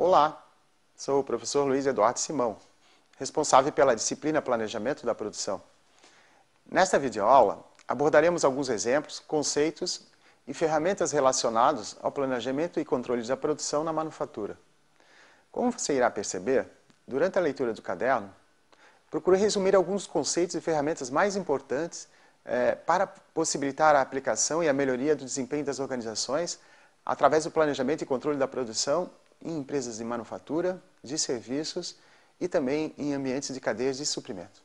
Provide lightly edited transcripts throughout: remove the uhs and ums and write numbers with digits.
Olá, sou o professor Luiz Eduardo Simão, responsável pela disciplina Planejamento da Produção. Nesta videoaula, abordaremos alguns exemplos, conceitos e ferramentas relacionados ao planejamento e controle da produção na manufatura. Como você irá perceber, durante a leitura do caderno, procurei resumir alguns conceitos e ferramentas mais importantes para possibilitar a aplicação e a melhoria do desempenho das organizações através do planejamento e controle da produção em empresas de manufatura, de serviços e também em ambientes de cadeias de suprimento.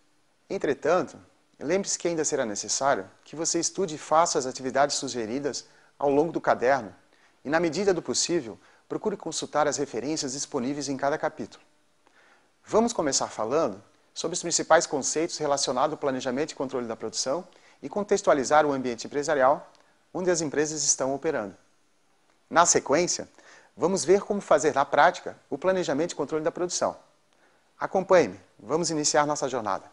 Entretanto, lembre-se que ainda será necessário que você estude e faça as atividades sugeridas ao longo do caderno e, na medida do possível, procure consultar as referências disponíveis em cada capítulo. Vamos começar falando sobre os principais conceitos relacionados ao planejamento e controle da produção e contextualizar o ambiente empresarial onde as empresas estão operando. Na sequência, vamos ver como fazer na prática o planejamento e controle da produção. Acompanhe-me, vamos iniciar nossa jornada.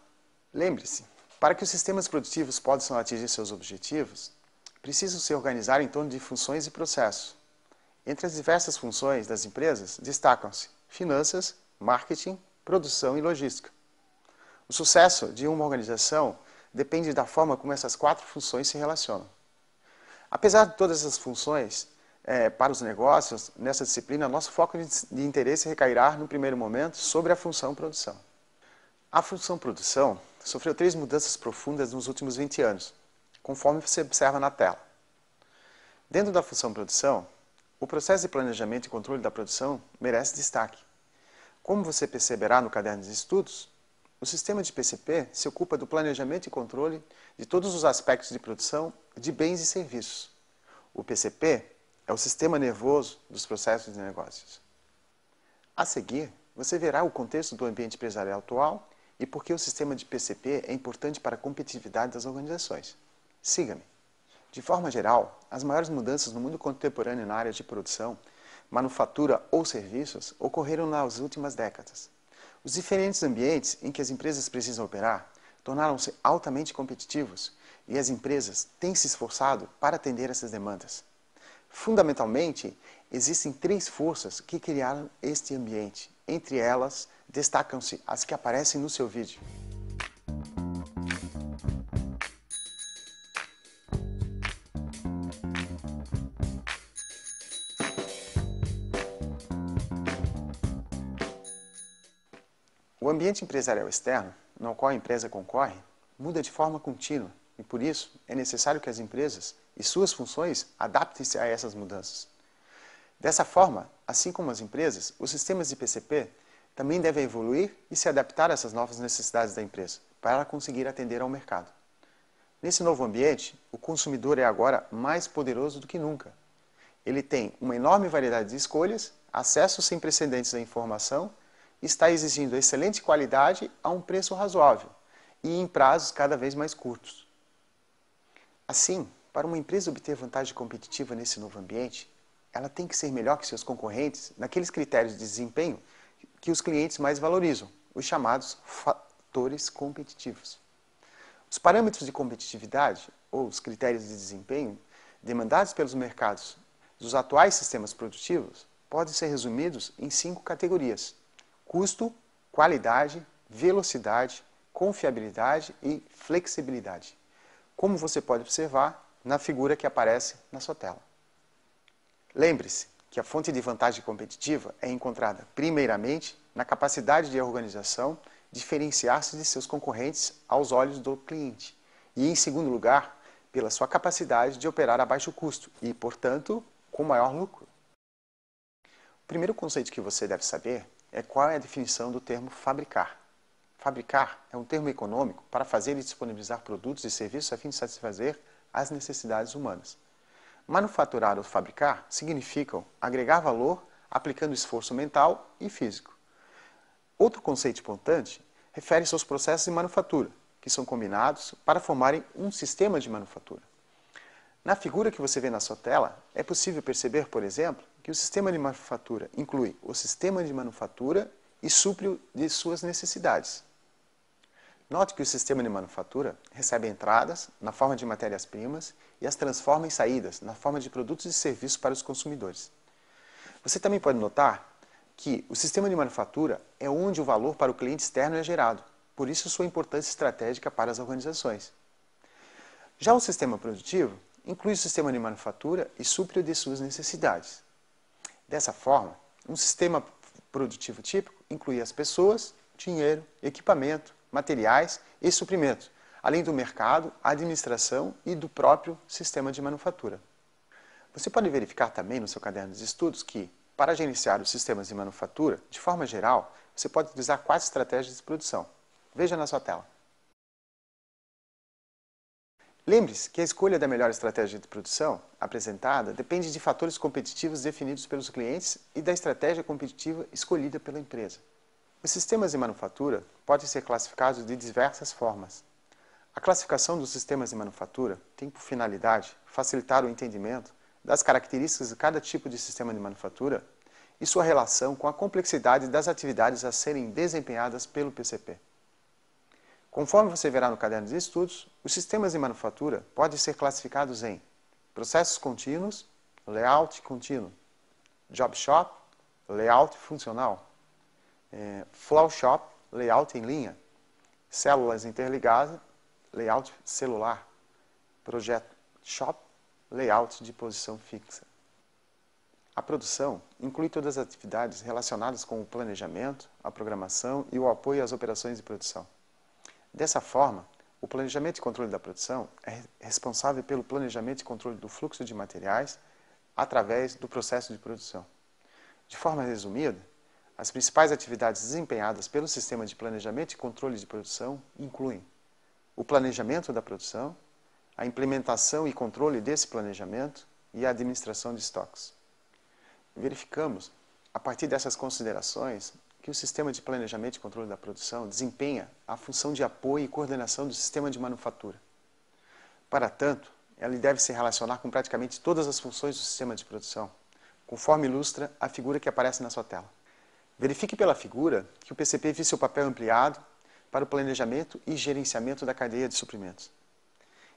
Lembre-se, para que os sistemas produtivos possam atingir seus objetivos, precisam se organizar em torno de funções e processos. Entre as diversas funções das empresas, destacam-se finanças, marketing, produção e logística. O sucesso de uma organização depende da forma como essas quatro funções se relacionam. Apesar de todas essas funções, para os negócios, nessa disciplina, nosso foco de interesse recairá, no primeiro momento, sobre a função produção. A função produção sofreu 3 mudanças profundas nos últimos 20 anos, conforme você observa na tela. Dentro da função produção, o processo de planejamento e controle da produção merece destaque. Como você perceberá no caderno de estudos, o sistema de PCP se ocupa do planejamento e controle de todos os aspectos de produção de bens e serviços. O PCP é o sistema nervoso dos processos de negócios. A seguir, você verá o contexto do ambiente empresarial atual e por que o sistema de PCP é importante para a competitividade das organizações. Siga-me. De forma geral, as maiores mudanças no mundo contemporâneo na área de produção, manufatura ou serviços ocorreram nas últimas décadas. Os diferentes ambientes em que as empresas precisam operar tornaram-se altamente competitivos e as empresas têm se esforçado para atender essas demandas. Fundamentalmente, existem 3 forças que criaram este ambiente. Entre elas, destacam-se as que aparecem no seu vídeo. O ambiente empresarial externo, no qual a empresa concorre, muda de forma contínua e, por isso, é necessário que as empresas e suas funções adaptem-se a essas mudanças. Dessa forma, assim como as empresas, os sistemas de PCP também devem evoluir e se adaptar a essas novas necessidades da empresa, para ela conseguir atender ao mercado. Nesse novo ambiente, o consumidor é agora mais poderoso do que nunca. Ele tem uma enorme variedade de escolhas, acesso sem precedentes à informação, e está exigindo excelente qualidade a um preço razoável e em prazos cada vez mais curtos. Assim, para uma empresa obter vantagem competitiva nesse novo ambiente, ela tem que ser melhor que seus concorrentes naqueles critérios de desempenho que os clientes mais valorizam, os chamados fatores competitivos. Os parâmetros de competitividade, ou os critérios de desempenho, demandados pelos mercados dos atuais sistemas produtivos, podem ser resumidos em 5 categorias: custo, qualidade, velocidade, confiabilidade e flexibilidade, como você pode observar na figura que aparece na sua tela. Lembre-se que a fonte de vantagem competitiva é encontrada, primeiramente, na capacidade de a organização diferenciar-se de seus concorrentes aos olhos do cliente e, em segundo lugar, pela sua capacidade de operar a baixo custo e, portanto, com maior lucro. O primeiro conceito que você deve saber é qual é a definição do termo fabricar. Fabricar é um termo econômico para fazer e disponibilizar produtos e serviços a fim de satisfazer as necessidades humanas. Manufaturar ou fabricar significam agregar valor aplicando esforço mental e físico. Outro conceito importante refere-se aos processos de manufatura, que são combinados para formarem um sistema de manufatura. Na figura que você vê na sua tela, é possível perceber, por exemplo, que o sistema de manufatura inclui o sistema de manufatura e supre de suas necessidades. Note que o sistema de manufatura recebe entradas na forma de matérias-primas e as transforma em saídas na forma de produtos e serviços para os consumidores. Você também pode notar que o sistema de manufatura é onde o valor para o cliente externo é gerado, por isso sua importância estratégica para as organizações. Já o sistema produtivo inclui o sistema de manufatura e supre de suas necessidades. Dessa forma, um sistema produtivo típico inclui as pessoas, dinheiro, equipamento, materiais e suprimentos, além do mercado, administração e do próprio sistema de manufatura. Você pode verificar também no seu caderno de estudos que, para gerenciar os sistemas de manufatura, de forma geral, você pode utilizar 4 estratégias de produção. Veja na sua tela. Lembre-se que a escolha da melhor estratégia de produção apresentada depende de fatores competitivos definidos pelos clientes e da estratégia competitiva escolhida pela empresa. Os sistemas de manufatura podem ser classificados de diversas formas. A classificação dos sistemas de manufatura tem por finalidade facilitar o entendimento das características de cada tipo de sistema de manufatura e sua relação com a complexidade das atividades a serem desempenhadas pelo PCP. Conforme você verá no caderno de estudos, os sistemas de manufatura podem ser classificados em processos contínuos, layout contínuo, job shop, layout funcional, flow shop, layout em linha, células interligadas, layout celular, projeto shop, layout de posição fixa. A produção inclui todas as atividades relacionadas com o planejamento, a programação e o apoio às operações de produção. Dessa forma, o planejamento e controle da produção é responsável pelo planejamento e controle do fluxo de materiais através do processo de produção. De forma resumida, as principais atividades desempenhadas pelo sistema de planejamento e controle de produção incluem o planejamento da produção, a implementação e controle desse planejamento e a administração de estoques. Verificamos, a partir dessas considerações, que o sistema de planejamento e controle da produção desempenha a função de apoio e coordenação do sistema de manufatura. Para tanto, ele deve se relacionar com praticamente todas as funções do sistema de produção, conforme ilustra a figura que aparece na sua tela. Verifique pela figura que o PCP viu seu papel ampliado para o planejamento e gerenciamento da cadeia de suprimentos.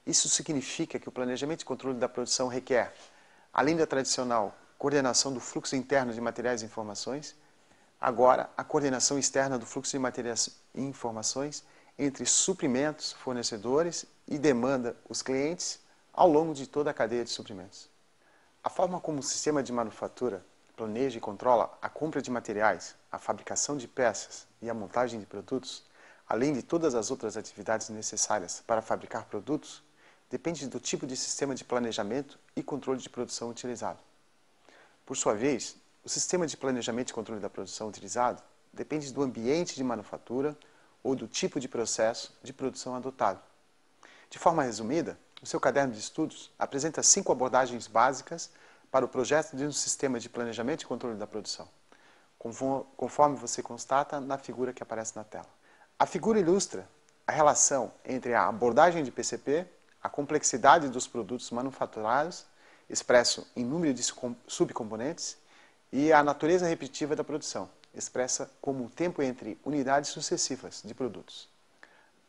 Isso significa que o planejamento e controle da produção requer, além da tradicional coordenação do fluxo interno de materiais e informações, agora a coordenação externa do fluxo de materiais e informações entre suprimentos, fornecedores e demanda, os clientes, ao longo de toda a cadeia de suprimentos. A forma como o sistema de manufatura planeja e controla a compra de materiais, a fabricação de peças e a montagem de produtos, além de todas as outras atividades necessárias para fabricar produtos, depende do tipo de sistema de planejamento e controle de produção utilizado. Por sua vez, o sistema de planejamento e controle da produção utilizado depende do ambiente de manufatura ou do tipo de processo de produção adotado. De forma resumida, o seu caderno de estudos apresenta 5 abordagens básicas para o projeto de um sistema de planejamento e controle da produção, conforme você constata na figura que aparece na tela. A figura ilustra a relação entre a abordagem de PCP, a complexidade dos produtos manufaturados, expresso em número de subcomponentes, e a natureza repetitiva da produção, expressa como o tempo entre unidades sucessivas de produtos.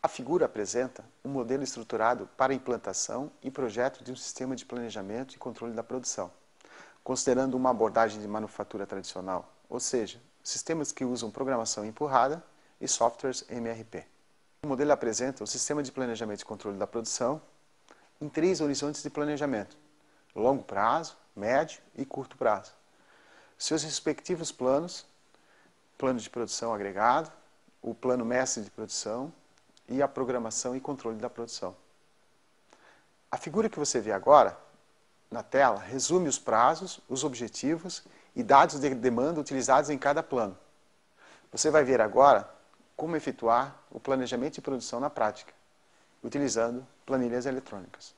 A figura apresenta um modelo estruturado para a implantação e projeto de um sistema de planejamento e controle da produção, considerando uma abordagem de manufatura tradicional, ou seja, sistemas que usam programação empurrada e softwares MRP. O modelo apresenta o sistema de planejamento e controle da produção em 3 horizontes de planejamento: longo prazo, médio e curto prazo. Seus respectivos planos: plano de produção agregado, o plano mestre de produção e a programação e controle da produção. A figura que você vê agora na tela resume os prazos, os objetivos e dados de demanda utilizados em cada plano. Você vai ver agora como efetuar o planejamento de produção na prática, utilizando planilhas eletrônicas.